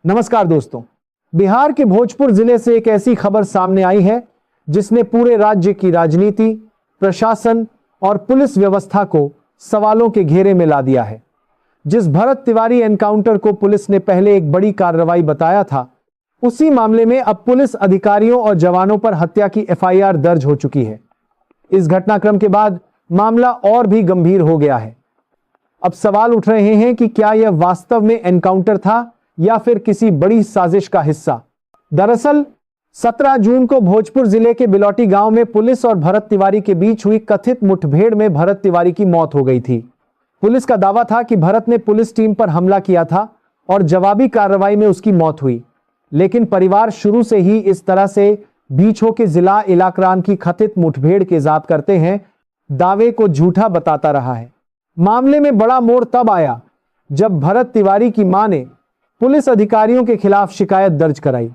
नमस्कार दोस्तों, बिहार के भोजपुर जिले से एक ऐसी खबर सामने आई है जिसने पूरे राज्य की राजनीति, प्रशासन और पुलिस व्यवस्था को सवालों के घेरे में ला दिया है। जिस भरत तिवारी एनकाउंटर को पुलिस ने पहले एक बड़ी कार्रवाई बताया था, उसी मामले में अब पुलिस अधिकारियों और जवानों पर हत्या की एफआईआर दर्ज हो चुकी है। इस घटनाक्रम के बाद मामला और भी गंभीर हो गया है। अब सवाल उठ रहे हैं कि क्या यह वास्तव में एनकाउंटर था या फिर किसी बड़ी साजिश का हिस्सा। दरअसल 17 जून को भोजपुर जिले के बिलौटी गांव में पुलिस और भरत तिवारी के बीच हुई कथित मुठभेड़ में भरत तिवारी की मौत हो गई थी। पुलिस का दावा था कि भरत ने पुलिस टीम पर हमला किया था और जवाबी कार्रवाई में उसकी मौत हुई, लेकिन परिवार शुरू से ही इस तरह से बीछो के जिला इलाकरान की कथित मुठभेड़ के इजाद करते हैं दावे को झूठा बताता रहा है। मामले में बड़ा मोड़ तब आया जब भरत तिवारी की मां ने पुलिस अधिकारियों के खिलाफ शिकायत दर्ज कराई।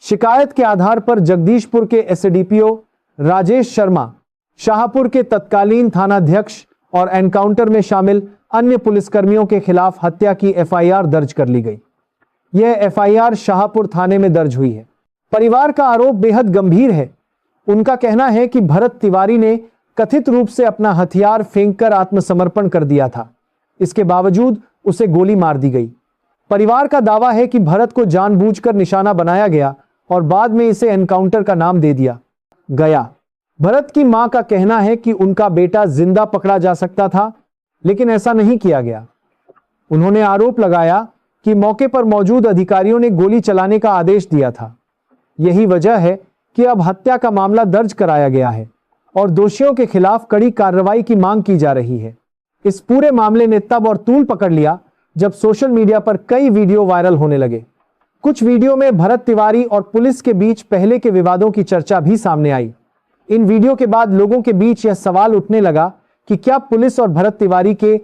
शिकायत के आधार पर जगदीशपुर के एसडीपीओ राजेश शर्मा, शाहपुर के तत्कालीन थानाध्यक्ष और एनकाउंटर में शामिल अन्य पुलिसकर्मियों के खिलाफ हत्या की एफआईआर दर्ज कर ली गई। यह एफआईआर शाहपुर थाने में दर्ज हुई है। परिवार का आरोप बेहद गंभीर है। उनका कहना है कि भरत तिवारी ने कथित रूप से अपना हथियार फेंककर आत्मसमर्पण कर दिया था। इसके बावजूद उसे गोली मार दी गई। परिवार का दावा है कि भरत को जानबूझकर निशाना बनाया गया और बाद में इसे एनकाउंटर का नाम दे दिया गया। भरत की मां का कहना है कि उनका बेटा जिंदा पकड़ा जा सकता था, लेकिन ऐसा नहीं किया गया। उन्होंने आरोप लगाया कि मौके पर मौजूद अधिकारियों ने गोली चलाने का आदेश दिया था। यही वजह है कि अब हत्या का मामला दर्ज कराया गया है और दोषियों के खिलाफ कड़ी कार्रवाई की मांग की जा रही है। इस पूरे मामले ने तब और तूल पकड़ लिया जब सोशल मीडिया पर कई वीडियो वायरल होने लगे। कुछ वीडियो में भरत तिवारी और पुलिस के बीच पहले के विवादों की चर्चा भी सामने आई। इन वीडियो के बाद लोगों के बीच यह सवाल उठने लगा कि क्या पुलिस और भरत तिवारी के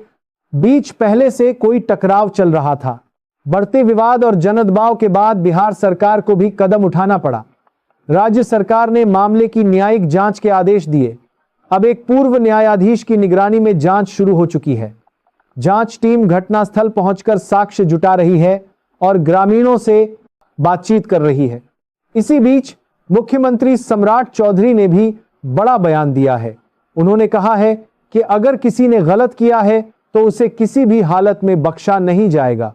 बीच पहले से कोई टकराव चल रहा था। बढ़ते विवाद और जनदबाव के बाद बिहार सरकार को भी कदम उठाना पड़ा। राज्य सरकार ने मामले की न्यायिक जांच के आदेश दिए। अब एक पूर्व न्यायाधीश की निगरानी में जांच शुरू हो चुकी है। जांच टीम घटनास्थल पहुंचकर साक्ष्य जुटा रही है और ग्रामीणों से बातचीत कर रही है। इसी बीच मुख्यमंत्री सम्राट चौधरी ने भी बड़ा बयान दिया है। उन्होंने कहा है कि अगर किसी ने गलत किया है तो उसे किसी भी हालत में बख्शा नहीं जाएगा।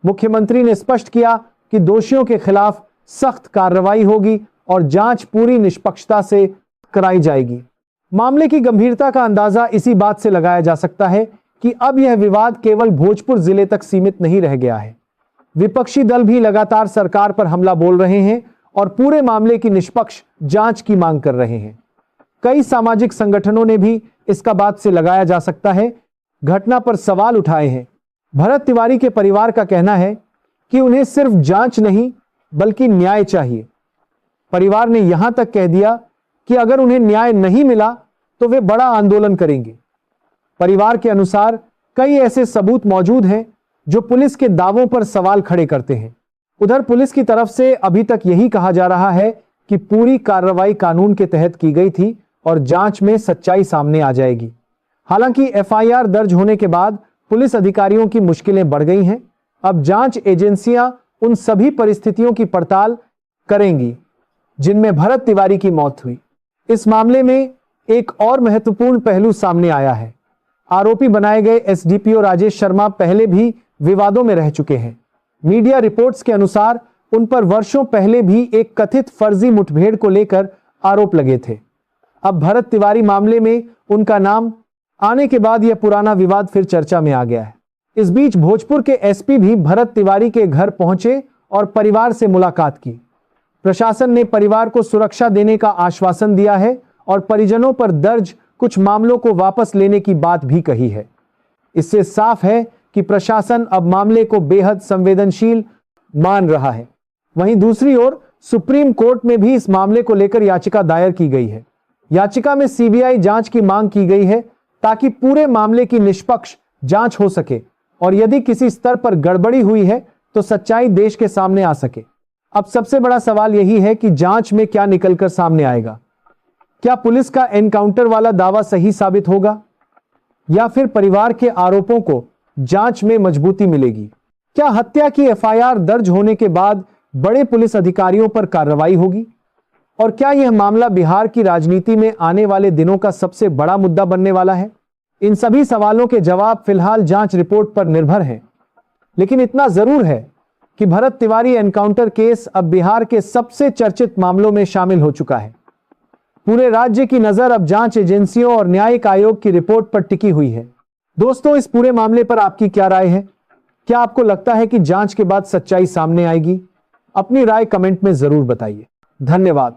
मुख्यमंत्री ने स्पष्ट किया कि दोषियों के खिलाफ सख्त कार्रवाई होगी और जांच पूरी निष्पक्षता से कराई जाएगी। मामले की गंभीरता का अंदाजा इसी बात से लगाया जा सकता है कि अब यह विवाद केवल भोजपुर जिले तक सीमित नहीं रह गया है। विपक्षी दल भी लगातार सरकार पर हमला बोल रहे हैं और पूरे मामले की निष्पक्ष जांच की मांग कर रहे हैं। कई सामाजिक संगठनों ने भी इसका बात से लगाया जा सकता है घटना पर सवाल उठाए हैं। भरत तिवारी के परिवार का कहना है कि उन्हें सिर्फ जांच नहीं बल्कि न्याय चाहिए। परिवार ने यहां तक कह दिया कि अगर उन्हें न्याय नहीं मिला तो वे बड़ा आंदोलन करेंगे। परिवार के अनुसार कई ऐसे सबूत मौजूद हैं जो पुलिस के दावों पर सवाल खड़े करते हैं। उधर पुलिस की तरफ से अभी तक यही कहा जा रहा है कि पूरी कार्रवाई कानून के तहत की गई थी और जांच में सच्चाई सामने आ जाएगी। हालांकि एफआईआर दर्ज होने के बाद पुलिस अधिकारियों की मुश्किलें बढ़ गई हैं। अब जांच एजेंसियां उन सभी परिस्थितियों की पड़ताल करेंगी जिनमें भरत तिवारी की मौत हुई। इस मामले में एक और महत्वपूर्ण पहलू सामने आया है। आरोपी बनाए गए एसडीपीओ राजेश शर्मा पहले भी विवादों में रह चुके हैं। मीडिया रिपोर्ट्स के अनुसार उन पर वर्षों पहले भी एक कथित फर्जी मुठभेड़ को लेकर आरोप लगे थे। अब भरत तिवारी मामले में उनका नाम आने के बाद यह पुराना विवाद फिर चर्चा में आ गया है। इस बीच भोजपुर के एसपी भी भरत तिवारी के घर पहुंचे और परिवार से मुलाकात की। प्रशासन ने परिवार को सुरक्षा देने का आश्वासन दिया है और परिजनों पर दर्ज कुछ मामलों को वापस लेने की बात भी कही है। इससे साफ है कि प्रशासन अब मामले को बेहद संवेदनशील मान रहा है। वहीं दूसरी ओर सुप्रीम कोर्ट में भी इस मामले को लेकर याचिका दायर की गई है। याचिका में सीबीआई जांच की मांग की गई है ताकि पूरे मामले की निष्पक्ष जांच हो सके और यदि किसी स्तर पर गड़बड़ी हुई है तो सच्चाई देश के सामने आ सके। अब सबसे बड़ा सवाल यही है कि जांच में क्या निकलकर सामने आएगा। क्या पुलिस का एनकाउंटर वाला दावा सही साबित होगा या फिर परिवार के आरोपों को जांच में मजबूती मिलेगी? क्या हत्या की एफआईआर दर्ज होने के बाद बड़े पुलिस अधिकारियों पर कार्रवाई होगी? और क्या यह मामला बिहार की राजनीति में आने वाले दिनों का सबसे बड़ा मुद्दा बनने वाला है? इन सभी सवालों के जवाब फिलहाल जांच रिपोर्ट पर निर्भर हैं। लेकिन इतना जरूर है कि भरत तिवारी एनकाउंटर केस अब बिहार के सबसे चर्चित मामलों में शामिल हो चुका है। पूरे राज्य की नजर अब जांच एजेंसियों और न्यायिक आयोग की रिपोर्ट पर टिकी हुई है। दोस्तों, इस पूरे मामले पर आपकी क्या राय है? क्या आपको लगता है कि जांच के बाद सच्चाई सामने आएगी? अपनी राय कमेंट में जरूर बताइए। धन्यवाद।